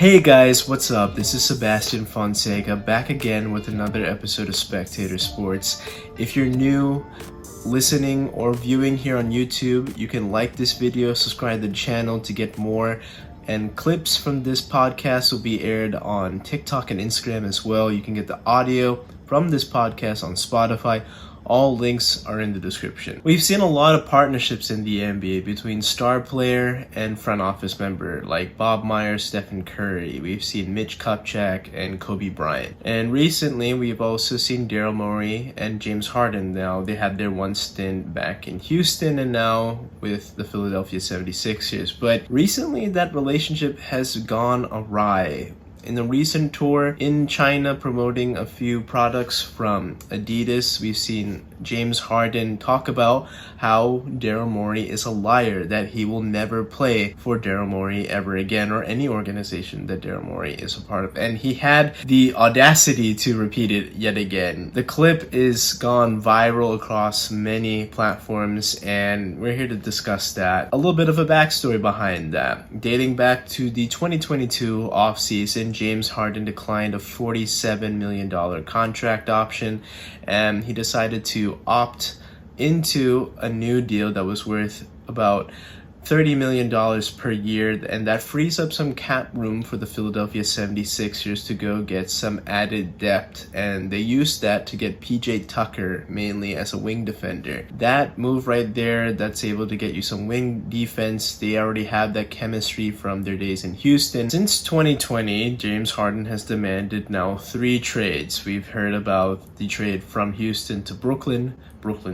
Hey guys, what's up? This is Sebastian Fonseca back again with another episode of Spectator Sports. If you're new listening or viewing here on YouTube, you can like this video, subscribe to the channel to get more, and clips from this podcast will be aired on TikTok and Instagram as well. You can get the audio from this podcast on Spotify. All links are in the description. We've seen a lot of partnerships in the NBA between star player and front office member like Bob Myers, Stephen Curry. We've seen Mitch Kupchak and Kobe Bryant. And recently we've also seen Daryl Morey and James Harden. Now they had their one stint back in Houston and now with the Philadelphia 76ers. But recently that relationship has gone awry. In a recent tour in China promoting a few products from Adidas, we've seen James Harden talk about how Daryl Morey is a liar, that he will never play for Daryl Morey ever again or any organization that Daryl Morey is a part of. And he had the audacity to repeat it yet again. The clip is gone viral across many platforms and we're here to discuss that. A little bit of a backstory behind that. Dating back to the 2022 offseason, James Harden declined a $47 million contract option and he decided to opt into a new deal that was worth about $30 million per year, and that frees up some cap room for the Philadelphia 76ers to go get some added depth, and they used that to get PJ Tucker mainly as a wing defender. That move right there, that's able to get you some wing defense. They already have that chemistry from their days in Houston. Since 2020, James Harden has demanded now 3 trades. We've heard about the trade from Houston to Brooklyn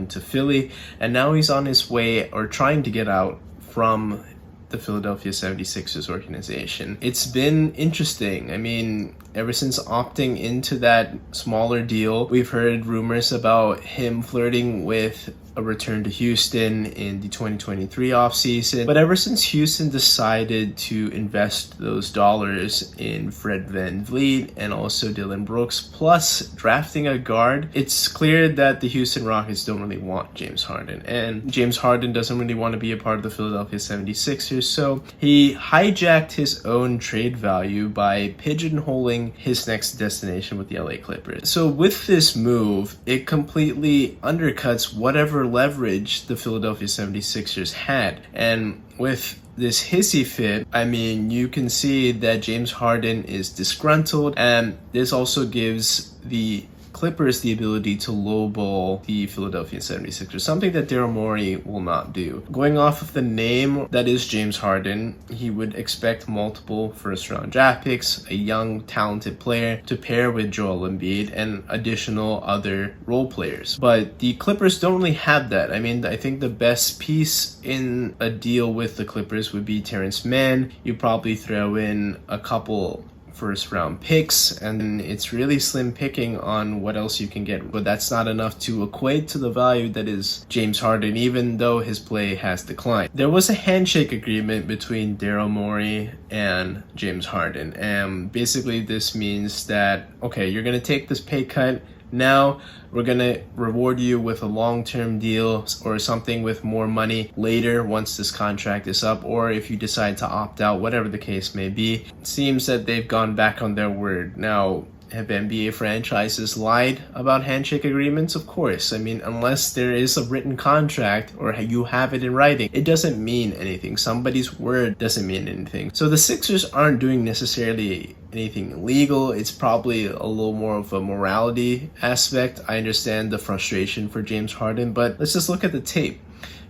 to Philly, and now he's on his way or trying to get out from the Philadelphia 76ers organization. It's been interesting. I mean, ever since opting into that smaller deal, we've heard rumors about him flirting with a return to Houston in the 2023 offseason. But ever since Houston decided to invest those dollars in Fred VanVleet and also Dillon Brooks, plus drafting a guard, it's clear that the Houston Rockets don't really want James Harden. And James Harden doesn't really want to be a part of the Philadelphia 76ers, so he hijacked his own trade value by pigeonholing his next destination with the LA Clippers. So with this move, it completely undercuts whatever leverage the Philadelphia 76ers had. And with this hissy fit, I mean, you can see that James Harden is disgruntled, and this also gives the Clippers the ability to lowball the Philadelphia 76ers, something that Daryl Morey will not do. Going off of the name that is James Harden, he would expect multiple first-round draft picks, a young, talented player to pair with Joel Embiid, and additional other role players. But the Clippers don't really have that. I mean, I think the best piece in a deal with the Clippers would be Terrence Mann. You probably throw in a couple first round picks, and it's really slim picking on what else you can get, but that's not enough to equate to the value that is James Harden, even though his play has declined. There was a handshake agreement between Daryl Morey and James Harden, and basically this means that, okay, you're gonna take this pay cut. Now we're gonna reward you with a long-term deal or something with more money later once this contract is up, or if you decide to opt out, whatever the case may be. It seems that they've gone back on their word. Now, have NBA franchises lied about handshake agreements? Of course. I mean, unless there is a written contract or you have it in writing, it doesn't mean anything. Somebody's word doesn't mean anything. So the Sixers aren't doing necessarily anything illegal. It's probably a little more of a morality aspect. I understand the frustration for James Harden, but let's just look at the tape.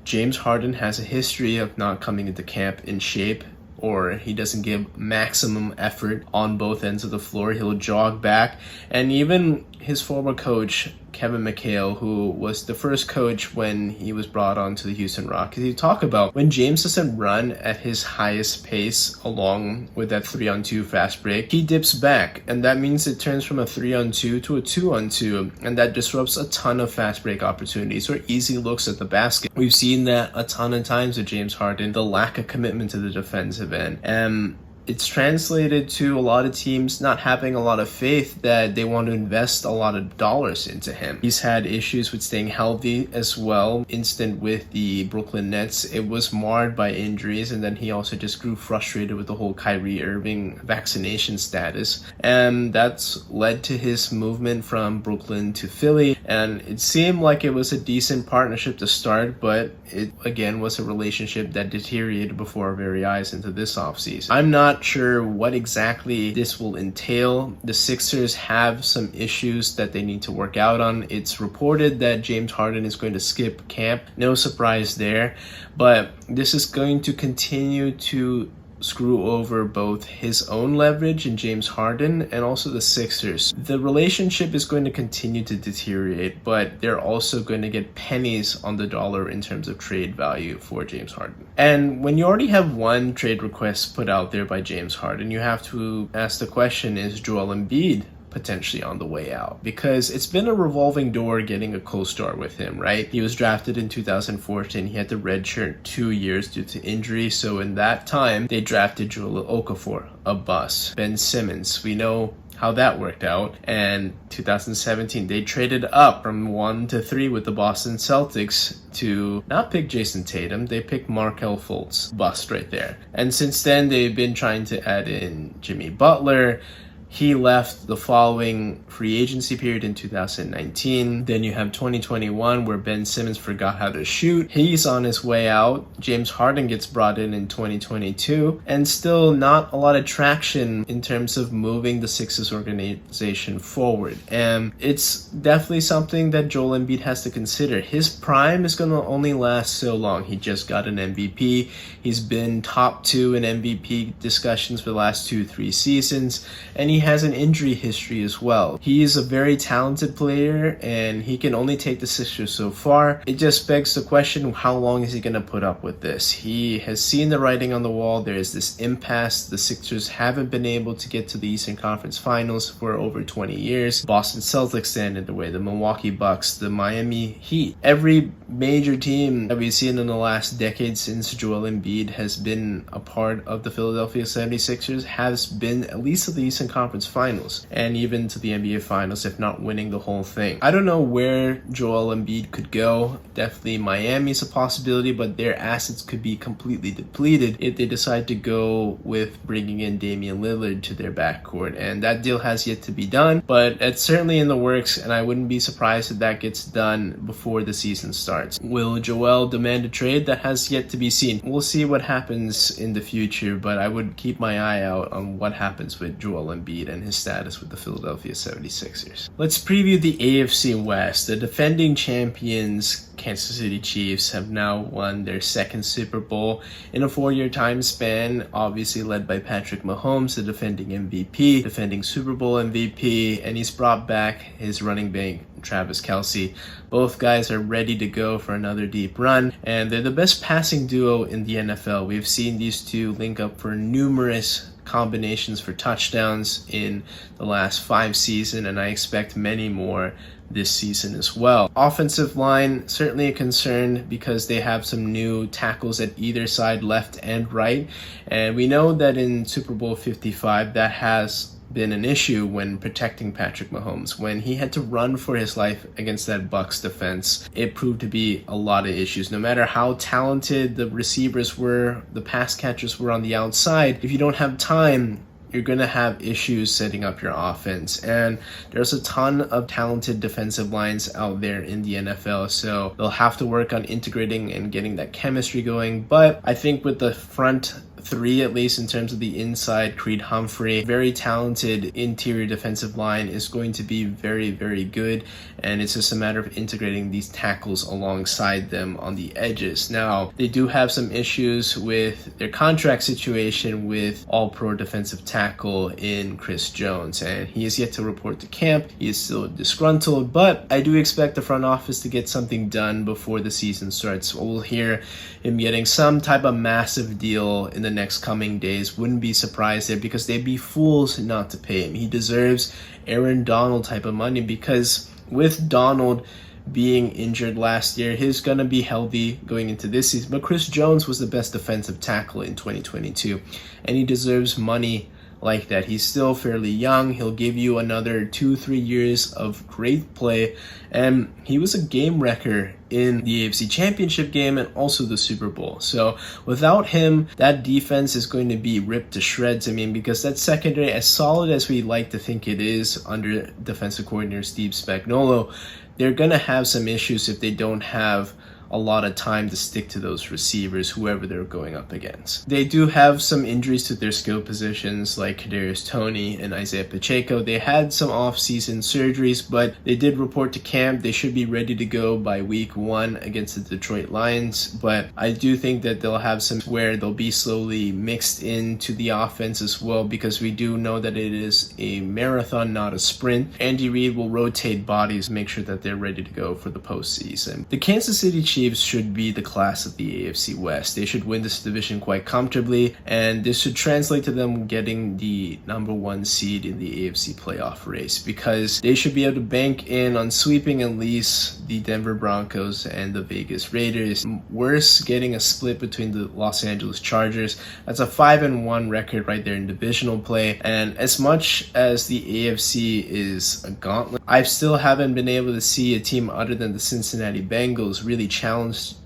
James Harden has a history of not coming into camp in shape, or he doesn't give maximum effort on both ends of the floor. He'll jog back. And even his former coach, Kevin McHale, who was the first coach when he was brought on to the Houston Rockets, he talked about when James doesn't run at his highest pace along with that 3-on-2 fast break, he dips back, and that means it turns from a 3-on-2 to a 2-on-2, and that disrupts a ton of fast break opportunities or easy looks at the basket. We've seen that a ton of times with James Harden, the lack of commitment to the defensive end. And it's translated to a lot of teams not having a lot of faith that they want to invest a lot of dollars into him. He's had issues with staying healthy as well. Instant with the Brooklyn Nets, it was marred by injuries, and then he also just grew frustrated with the whole Kyrie Irving vaccination status, and that's led to his movement from Brooklyn to Philly. And it seemed like it was a decent partnership to start, but it again was a relationship that deteriorated before our very eyes into this offseason. I'm not sure what exactly this will entail. The Sixers have some issues that they need to work out on. It's reported that James Harden is going to skip camp. No surprise there, but this is going to continue to screw over both his own leverage in James Harden and also the Sixers. The relationship is going to continue to deteriorate, but they're also going to get pennies on the dollar in terms of trade value for James Harden. And when you already have one trade request put out there by James Harden, you have to ask the question, is Joel Embiid potentially on the way out? Because it's been a revolving door getting a co-star with him, right? He was drafted in 2014. He had to redshirt 2 years due to injury. So in that time, they drafted Joel Okafor, a bust. Ben Simmons, we know how that worked out. And 2017, they traded up from 1 to 3 with the Boston Celtics to not pick Jason Tatum. They picked Markelle Fultz. Bust right there. And since then, they've been trying to add in Jimmy Butler. He left the following free agency period in 2019. Then you have 2021 where Ben Simmons forgot how to shoot. He's on his way out. James Harden gets brought in 2022. And still not a lot of traction in terms of moving the Sixers organization forward. And it's definitely something that Joel Embiid has to consider. His prime is going to only last so long. He just got an MVP. He's been top 2 in MVP discussions for the last 2-3 seasons. And he has an injury history as well. He is a very talented player and he can only take the Sixers so far. It just begs the question, how long is he going to put up with this? He has seen the writing on the wall. There is this impasse. The Sixers haven't been able to get to the Eastern Conference Finals for over 20 years. Boston Celtics stand in the way, the Milwaukee Bucks, the Miami Heat. Every major team that we've seen in the last decade since Joel Embiid has been a part of the Philadelphia 76ers has been at least at the Eastern Conference Finals and even to the NBA Finals, if not winning the whole thing. I don't know where Joel Embiid could go. Definitely Miami's a possibility, but their assets could be completely depleted if they decide to go with bringing in Damian Lillard to their backcourt, and that deal has yet to be done, but it's certainly in the works, and I wouldn't be surprised if that gets done before the season starts. Will Joel demand a trade? That has yet to be seen. We'll see what happens in the future, but I would keep my eye out on what happens with Joel Embiid and his status with the Philadelphia 76ers. Let's preview the AFC West. The defending champions, Kansas City Chiefs, have now won their second Super Bowl in a 4-year time span, obviously led by Patrick Mahomes, the defending MVP, defending Super Bowl MVP, and he's brought back his running back, Travis Kelce. Both guys are ready to go for another deep run, and they're the best passing duo in the NFL. We've seen these two link up for numerous combinations for touchdowns in the last 5 seasons, and I expect many more this season as well. Offensive line, certainly a concern because they have some new tackles at either side, left and right, and we know that in Super Bowl 55 that has been an issue when protecting Patrick Mahomes. When he had to run for his life against that Bucs defense, it proved to be a lot of issues. No matter how talented the receivers were, the pass catchers were on the outside, if you don't have time, you're going to have issues setting up your offense. And there's a ton of talented defensive lines out there in the NFL, so they'll have to work on integrating and getting that chemistry going. But I think with the front 3, at least in terms of the inside, Creed Humphrey, very talented interior defensive line, is going to be very, very good, and it's just a matter of integrating these tackles alongside them on the edges. Now, they do have some issues with their contract situation with all-pro defensive tackle in Chris Jones, and he is yet to report to camp. He is still disgruntled, but I do expect the front office to get something done before the season starts. We'll hear him getting some type of massive deal in the next coming days. Wouldn't be surprised there, because they'd be fools not to pay him. He deserves Aaron Donald type of money, because with Donald being injured last year. He's going to be healthy going into this season. But Chris Jones was the best defensive tackle in 2022, and he deserves money like that. He's still fairly young. He'll give you another 2-3 years of great play, and he was a game wrecker in the AFC Championship game and also the Super Bowl. So without him, that defense is going to be ripped to shreds. I mean, because that secondary, as solid as we like to think it is under defensive coordinator Steve Spagnuolo, they're going to have some issues if they don't have a lot of time to stick to those receivers, whoever they're going up against. They do have some injuries to their skill positions like Kadarius Toney and Isaiah Pacheco. They had some off-season surgeries, but they did report to camp. They should be ready to go by week 1 against the Detroit Lions, but I do think that they'll have some where they'll be slowly mixed into the offense as well, because we do know that it is a marathon, not a sprint. Andy Reid will rotate bodies, make sure that they're ready to go for the postseason. The Kansas City Chiefs should be the class of the AFC West. They should win this division quite comfortably, and this should translate to them getting the number 1 seed in the AFC playoff race, because they should be able to bank in on sweeping at least the Denver Broncos and the Vegas Raiders. Worse, getting a split between the Los Angeles Chargers. That's a 5-1 record right there in divisional play, and as much as the AFC is a gauntlet, I still haven't been able to see a team other than the Cincinnati Bengals really challenge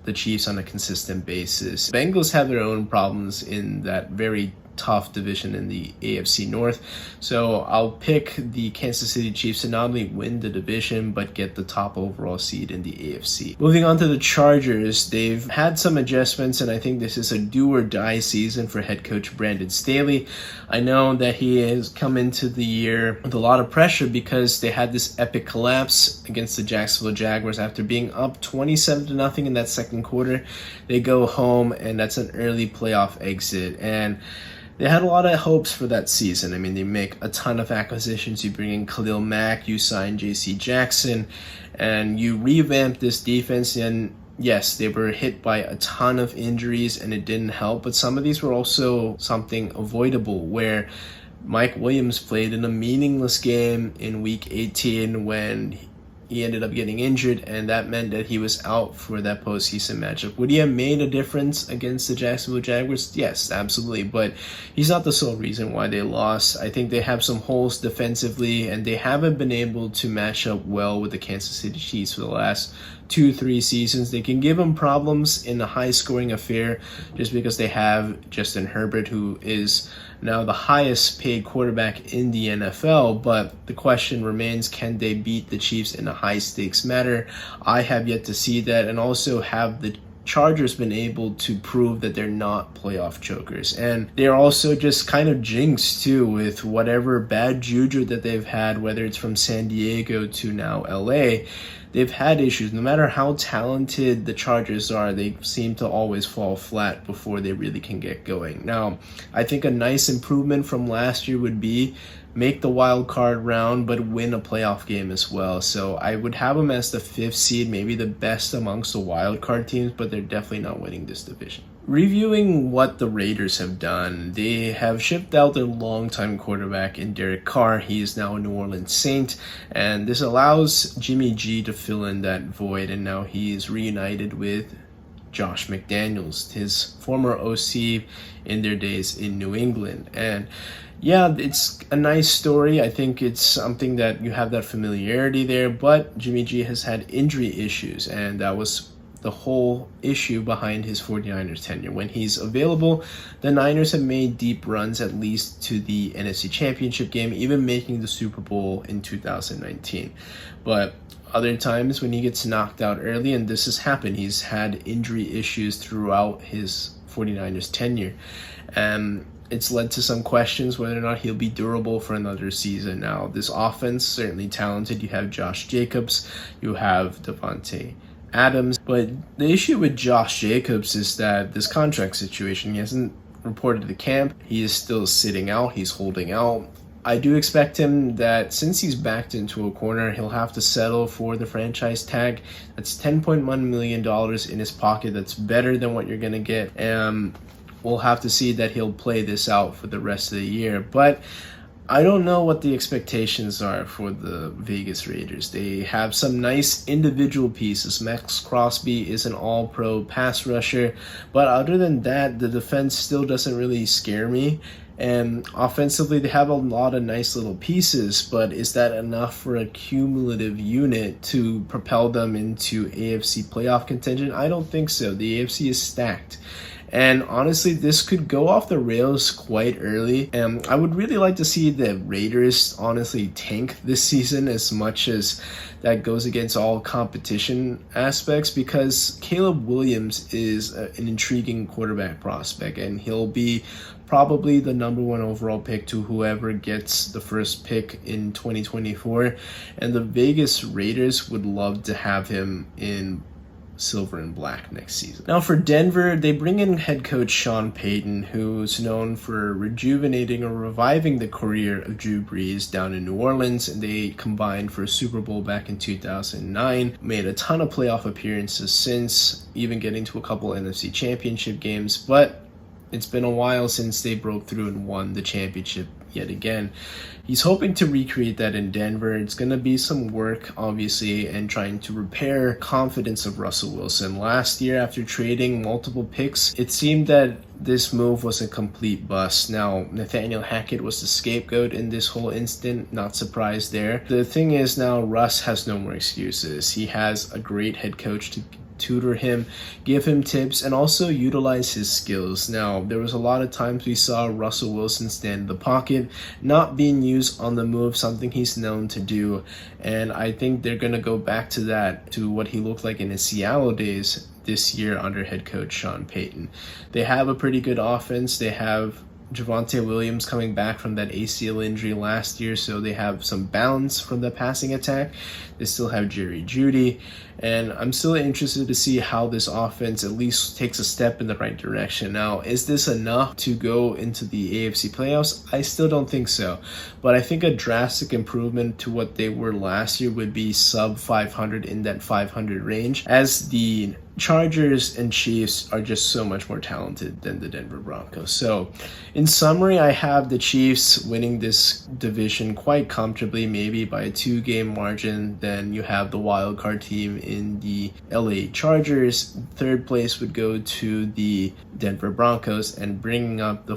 the Chiefs on a consistent basis. Bengals have their own problems in that very tough division in the AFC North, so I'll pick the Kansas City Chiefs to not only win the division but get the top overall seed in the AFC. Moving on to the Chargers, they've had some adjustments, and I think this is a do or die season for head coach Brandon Staley. I know that he has come into the year with a lot of pressure because they had this epic collapse against the Jacksonville Jaguars after being up 27-0 in that second quarter. They go home, and that's an early playoff exit, and they had a lot of hopes for that season. I mean, they make a ton of acquisitions. You bring in Khalil Mack, you sign J.C. Jackson, and you revamp this defense. And yes, they were hit by a ton of injuries, and it didn't help. But some of these were also something avoidable, where Mike Williams played in a meaningless game in Week 18 when he ended up getting injured, and that meant that he was out for that postseason matchup. Would he have made a difference against the Jacksonville Jaguars? Yes, absolutely, but he's not the sole reason why they lost. I think they have some holes defensively, and they haven't been able to match up well with the Kansas City Chiefs for the last 2-3 seasons. They can give them problems in a high-scoring affair just because they have Justin Herbert, who is now the highest paid quarterback in the NFL, but the question remains, can they beat the Chiefs in a high-stakes matter? I have yet to see that, and also have the Chargers been able to prove that they're not playoff chokers. And they're also just kind of jinxed too with whatever bad juju that they've had, whether it's from San Diego to now LA. They've had issues. No matter how talented the Chargers are, they seem to always fall flat before they really can get going. Now, I think a nice improvement from last year would be make the wild card round, but win a playoff game as well. So I would have them as the 5th seed, maybe the best amongst the wild card teams, but they're definitely not winning this division. Reviewing what the Raiders have done, they have shipped out their longtime quarterback in Derek Carr. He is now a New Orleans Saint, and this allows Jimmy G to fill in that void, and now he is reunited with Josh McDaniels, his former OC in their days in New England. And yeah, it's a nice story. I think it's something that you have that familiarity there, but Jimmy G has had injury issues, and that was the whole issue behind his 49ers tenure. When he's available, the Niners have made deep runs at least to the NFC Championship game, even making the Super Bowl in 2019. But other times when he gets knocked out early, and this has happened, he's had injury issues throughout his 49ers tenure. It's led to some questions whether or not he'll be durable for another season. Now, this offense, certainly talented. You have Josh Jacobs, you have Devontae Adams, but the issue with Josh Jacobs is that this contract situation, he hasn't reported to camp. He is still sitting out. He's holding out. I do expect him that since he's backed into a corner, he'll have to settle for the franchise tag. That's $10.1 million in his pocket. That's better than what you're going to get. We'll have to see that he'll play this out for the rest of the year. But I don't know what the expectations are for the Vegas Raiders. They have some nice individual pieces. Max Crosby is an all-pro pass rusher, but other than that, the defense still doesn't really scare me. And offensively, they have a lot of nice little pieces, but is that enough for a cumulative unit to propel them into AFC playoff contention? I don't think so. The AFC is stacked. And honestly, this could go off the rails quite early. And I would really like to see the Raiders honestly tank this season as much as that goes against all competition aspects, because Caleb Williams is an intriguing quarterback prospect, and he'll be probably the number 1 overall pick to whoever gets the first pick in 2024. And the Vegas Raiders would love to have him in silver and black next season. Now for Denver, they bring in head coach Sean Payton, who's known for rejuvenating or reviving the career of Drew Brees down in New Orleans, and they combined for a Super Bowl back in 2009, made a ton of playoff appearances since, even getting to a couple NFC championship games, but it's been a while since they broke through and won the championship yet again. He's hoping to recreate that in Denver. It's going to be some work, obviously, and trying to repair confidence of Russell Wilson. Last year, after trading multiple picks, it seemed that this move was a complete bust. Now, Nathaniel Hackett was the scapegoat in this whole incident. Not surprised there. The thing is, now Russ has no more excuses. He has a great head coach to tutor him, give him tips, and also utilize his skills. Now, there was a lot of times we saw Russell Wilson stand in the pocket, not being used on the move, something he's known to do, and I think they're going to go back to that, to what he looked like in his Seattle days this year under head coach Sean Payton. They have a pretty good offense. They have Javonte Williams coming back from that ACL injury last year, so they have some balance from the passing attack. They still have Jerry Jeudy, and I'm still interested to see how this offense at least takes a step in the right direction. Now, is this enough to go into the AFC playoffs? I still don't think so, but I think a drastic improvement to what they were last year would be sub 500, in that 500 range, as the Chargers and Chiefs are just so much more talented than the Denver Broncos. So, in summary, I have the Chiefs winning this division quite comfortably, maybe by a 2-game margin. Then you have the wild card team in the LA Chargers. Third place would go to the Denver Broncos, and bringing up the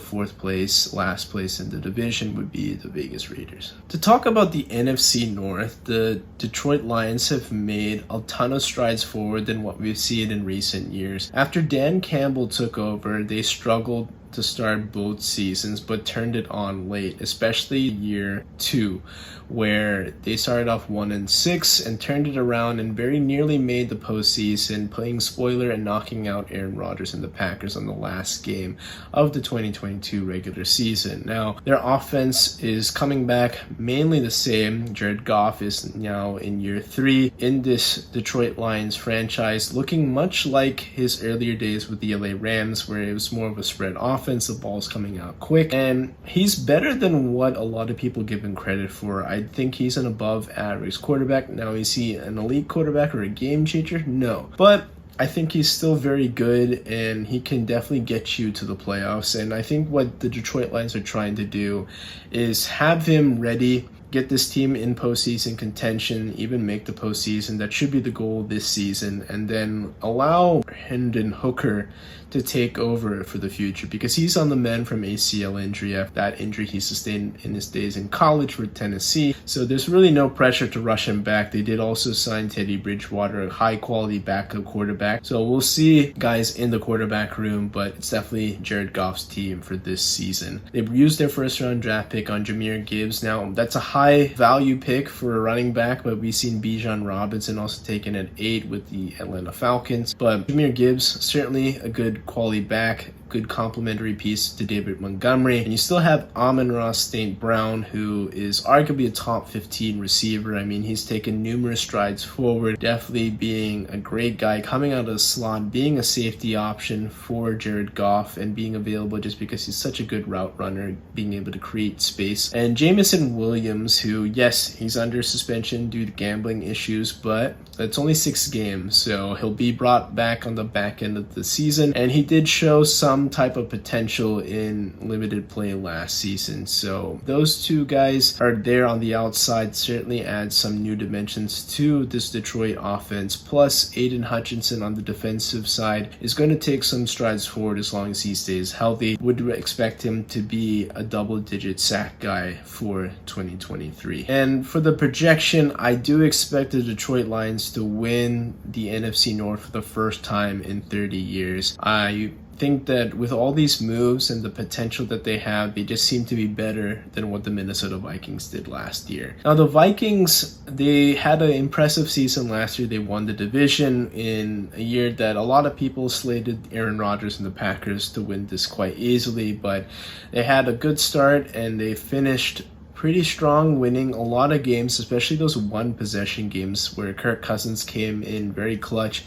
last place in the division would be the Vegas Raiders. To talk about the NFC North, the Detroit Lions have made a ton of strides forward than what we've seen in recent years. After Dan Campbell took over, they struggled to start both seasons, but turned it on late, especially year 2, where they started off 1-6 and turned it around and very nearly made the postseason, playing spoiler and knocking out Aaron Rodgers and the Packers on the last game of the 2022 regular season. Now, their offense is coming back mainly the same. Jared Goff is now in year 3 in this Detroit Lions franchise, looking much like his earlier days with the LA Rams, where it was more of a spread offense. The ball's coming out quick, and he's better than what a lot of people give him credit for. I think he's an above average quarterback. Now, is he an elite quarterback or a game changer? No, but I think he's still very good, and he can definitely get you to the playoffs. And I think what the Detroit Lions are trying to do is have him ready, get this team in postseason contention, even make the postseason. That should be the goal this season, and then allow Hendon Hooker to take over for the future, because he's on the mend from ACL injury after that injury he sustained in his days in college for Tennessee. So there's really no pressure to rush him back. They did also sign Teddy Bridgewater, a high-quality backup quarterback. So we'll see guys in the quarterback room, but it's definitely Jared Goff's team for this season. They've used their first-round draft pick on Jahmyr Gibbs. Now, that's a high-value pick for a running back, but we've seen Bijan Robinson also taken at 8 with the Atlanta Falcons. But Jahmyr Gibbs, certainly a good quality back, good complementary piece to David Montgomery. And you still have Amon-Ra St. Brown, who is arguably a top 15 receiver. I mean, he's taken numerous strides forward, definitely being a great guy coming out of the slot, being a safety option for Jared Goff, and being available just because he's such a good route runner, being able to create space. And Jameson Williams, who, yes, he's under suspension due to gambling issues, but that's only 6 games, so he'll be brought back on the back end of the season. And he did show some some type of potential in limited play last season. So those two guys are there on the outside, certainly add some new dimensions to this Detroit offense. Plus, Aiden Hutchinson on the defensive side is going to take some strides forward as long as he stays healthy. Would expect him to be a double-digit sack guy for 2023. And for the projection, I do expect the Detroit Lions to win the NFC North for the first time in 30 years. I think that with all these moves and the potential that they have, they just seem to be better than what the Minnesota Vikings did last year. Now, the Vikings, they had an impressive season last year. They won the division in a year that a lot of people slated Aaron Rodgers and the Packers to win this quite easily, but they had a good start and they finished pretty strong, winning a lot of games, especially those one possession games where Kirk Cousins came in very clutch.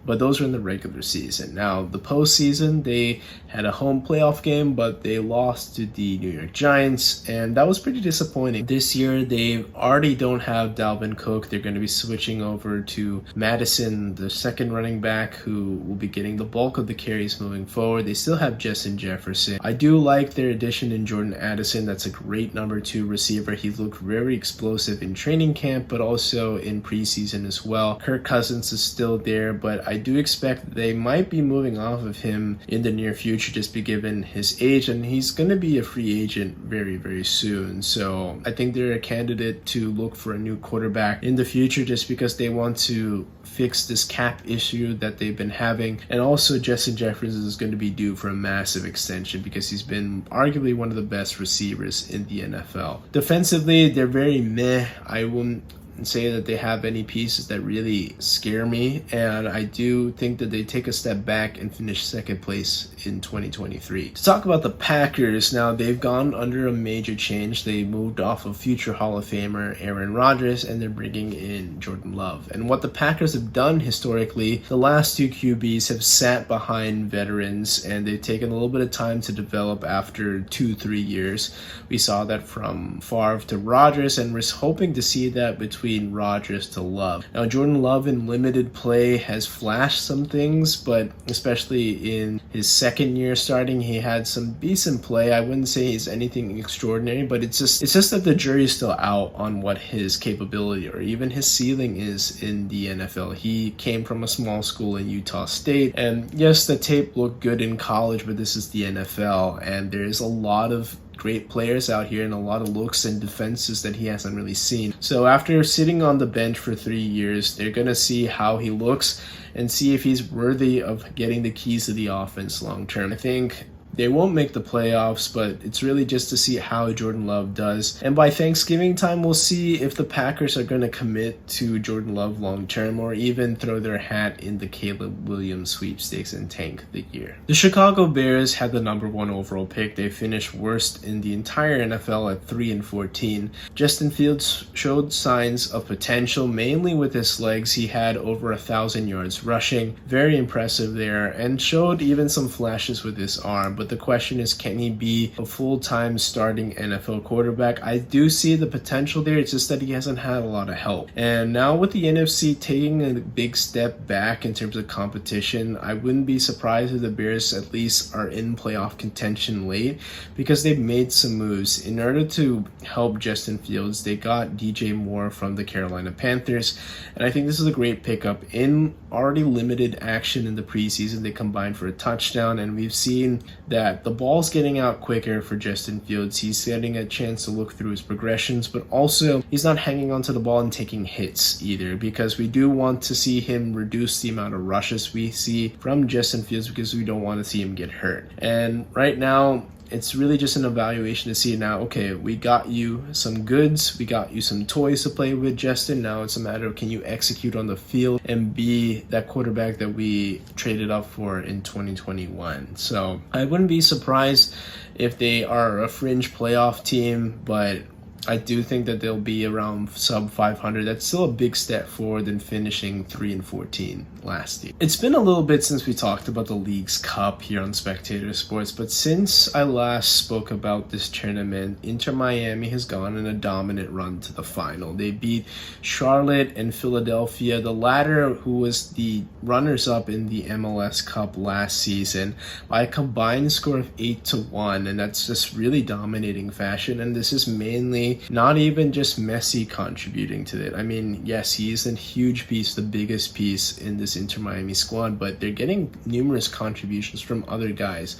But those were in the regular season. Now, the postseason, they had a home playoff game, but they lost to the New York Giants, and that was pretty disappointing. This year, they already don't have Dalvin Cook. They're going to be switching over to Madison, the second running back, who will be getting the bulk of the carries moving forward. They still have Justin Jefferson. I do like their addition in Jordan Addison. That's a great number 2 receiver. He looked very explosive in training camp, but also in preseason as well. Kirk Cousins is still there, but I do expect they might be moving off of him in the near future, just be given his age, and he's going to be a free agent very, very soon. So I think they're a candidate to look for a new quarterback in the future, just because they want to fix this cap issue that they've been having. And also, Justin Jefferson is going to be due for a massive extension because he's been arguably one of the best receivers in the NFL. Defensively, they're very meh. I wouldn't say that they have any pieces that really scare me, and I do think that they take a step back and finish second place in 2023. To talk about the Packers, now they've gone under a major change. They moved off of future Hall of Famer Aaron Rodgers, and they're bringing in Jordan Love. And what the Packers have done historically, the last 2 QBs have sat behind veterans, and they've taken a little bit of time to develop after 2-3 years. We saw that from Favre to Rodgers, and we're hoping to see that between Rodgers to Love. Now, Jordan Love in limited play has flashed some things, but especially in his second year starting, he had some decent play. I wouldn't say he's anything extraordinary, but it's just that the jury's still out on what his capability or even his ceiling is in the NFL. He came from a small school in Utah State, and yes, the tape looked good in college, but this is the NFL, and there's a lot of great players out here and a lot of looks and defenses that he hasn't really seen. So after sitting on the bench for 3 years, they're going to see how he looks and see if he's worthy of getting the keys to the offense long term. I think they won't make the playoffs, but it's really just to see how Jordan Love does. And by Thanksgiving time, we'll see if the Packers are going to commit to Jordan Love long term or even throw their hat in the Caleb Williams sweepstakes and tank the year. The Chicago Bears had the number 1 overall pick. They finished worst in the entire NFL at 3-14. Justin Fields showed signs of potential, mainly with his legs. He had over 1,000 yards rushing. Very impressive there, and showed even some flashes with his arm. But the question is, can he be a full-time starting NFL quarterback? I do see the potential there. It's just that he hasn't had a lot of help. And now with the NFC taking a big step back in terms of competition, I wouldn't be surprised if the Bears at least are in playoff contention late, because they've made some moves. In order to help Justin Fields, they got DJ Moore from the Carolina Panthers, and I think this is a great pickup. In already limited action in the preseason, they combined for a touchdown, and we've seen that the ball's getting out quicker for Justin Fields. He's getting a chance to look through his progressions, but also he's not hanging onto the ball and taking hits either, because we do want to see him reduce the amount of rushes we see from Justin Fields, because we don't want to see him get hurt. And right now, it's really just an evaluation to see now, okay, we got you some goods, we got you some toys to play with, Justin. Now it's a matter of, can you execute on the field and be that quarterback that we traded up for in 2021? So I wouldn't be surprised if they are a fringe playoff team, but I do think that they'll be around sub 500. That's still a big step forward than finishing 3-14 last year. It's been a little bit since we talked about the League's Cup here on Spectator Sports, but since I last spoke about this tournament, Inter Miami has gone in a dominant run to the final. They beat Charlotte and Philadelphia, the latter who was the runners-up in the MLS Cup last season, by a combined score of 8-1, and that's just really dominating fashion. And this is mainly not even just Messi contributing to it. I mean, yes, he is a huge piece, the biggest piece in this Inter Miami squad, but they're getting numerous contributions from other guys.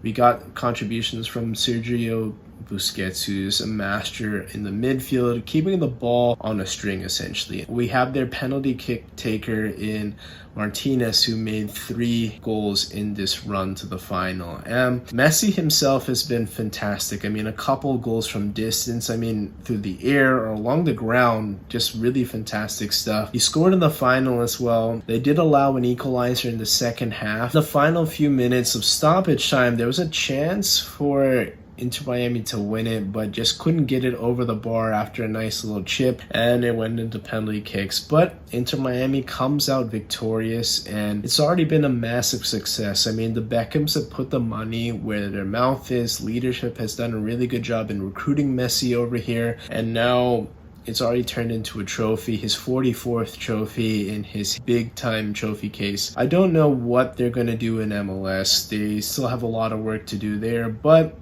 We got contributions from Sergio Busquets, who's a master in the midfield, keeping the ball on a string, essentially. We have their penalty kick taker in Martinez, who made 3 goals in this run to the final. And Messi himself has been fantastic. I mean, a couple goals from distance, I mean, through the air or along the ground, just really fantastic stuff. He scored in the final as well. They did allow an equalizer in the second half. The final few minutes of stoppage time, there was a chance for Inter Miami to win it, but just couldn't get it over the bar after a nice little chip, and it went into penalty kicks. But Inter Miami comes out victorious, and it's already been a massive success. I mean, the Beckhams have put the money where their mouth is. Leadership has done a really good job in recruiting Messi over here, and now it's already turned into a trophy, his 44th trophy in his big-time trophy case. I don't know what they're going to do in MLS. They still have a lot of work to do there, but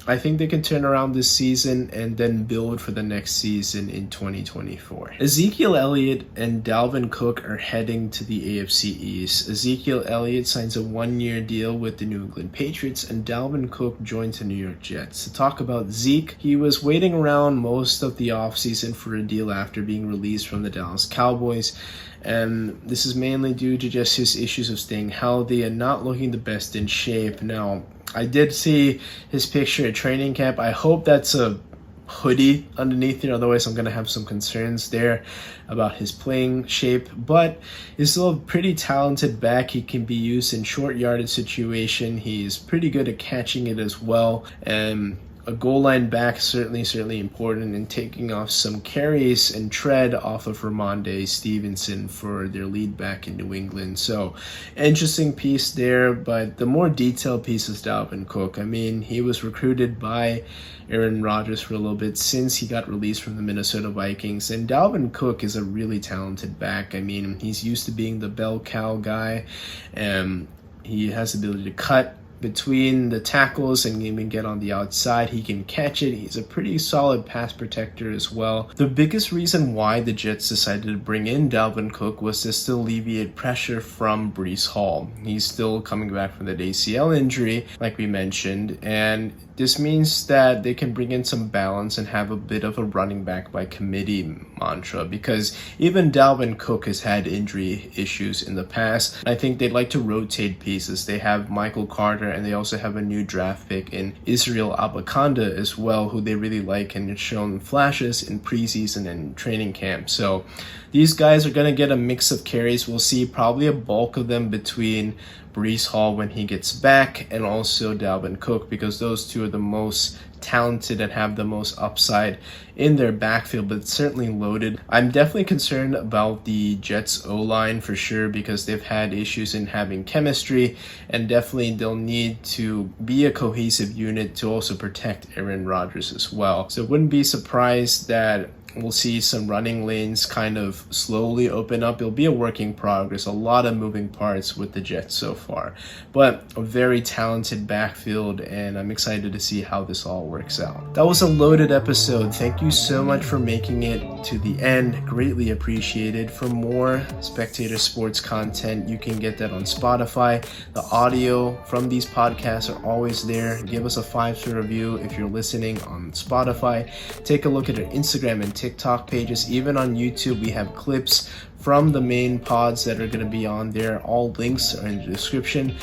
I think they can turn around this season and then build for the next season in 2024. Ezekiel Eliott and Dalvin Cook are heading to the AFC East. Ezekiel Eliott signs a 1-year deal with the New England Patriots, and Dalvin Cook joins the New York Jets. To talk about Zeke, he was waiting around most of the offseason for a deal after being released from the Dallas Cowboys. And this is mainly due to just his issues of staying healthy and not looking the best in shape. Now, I did see his picture at training camp. I hope that's a hoodie underneath it, otherwise I'm going to have some concerns there about his playing shape. But he's still a pretty talented back. He can be used in short yardage situation. He's pretty good at catching it as well, and a goal line back, certainly important, and taking off some carries and tread off of Ramondre Stevenson for their lead back in New England. So interesting piece there, but the more detailed piece is Dalvin Cook. I mean, he was recruited by Aaron Rodgers for a little bit since he got released from the Minnesota Vikings, and Dalvin Cook is a really talented back. I mean, he's used to being the bell cow guy, and he has the ability to cut between the tackles and even get on the outside. He can catch it. He's a pretty solid pass protector as well. The biggest reason why the Jets decided to bring in Dalvin Cook was just to alleviate pressure from Breece Hall. He's still coming back from that ACL injury, like we mentioned, and this means that they can bring in some balance and have a bit of a running back by committee mantra, because even Dalvin Cook has had injury issues in the past. I think they'd like to rotate pieces. They have Michael Carter, and they also have a new draft pick in Israel Abakanda as well, who they really like and has shown flashes in preseason and training camp. So these guys are going to get a mix of carries. We'll see probably a bulk of them between Breece Hall when he gets back, and also Dalvin Cook, because those two are the most talented and have the most upside in their backfield, but certainly loaded. I'm definitely concerned about the Jets O-line for sure, because they've had issues in having chemistry, and definitely they'll need to be a cohesive unit to also protect Aaron Rodgers as well. So wouldn't be surprised that we'll see some running lanes kind of slowly open up. It'll be a work in progress, a lot of moving parts with the Jets so far, but a very talented backfield, and I'm excited to see how this all works out. That was a loaded episode. Thank you so much for making it to the end. Greatly appreciated. For more Spectator Sports content, you can get that on Spotify. The audio from these podcasts are always there. Give us a 5-star review if you're listening on Spotify. Take a look at our Instagram and TikTok pages. Even on YouTube, we have clips from the main pods that are going to be on there. All links are in the description.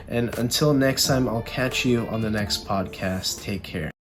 And until next time, I'll catch you on the next podcast. Take care.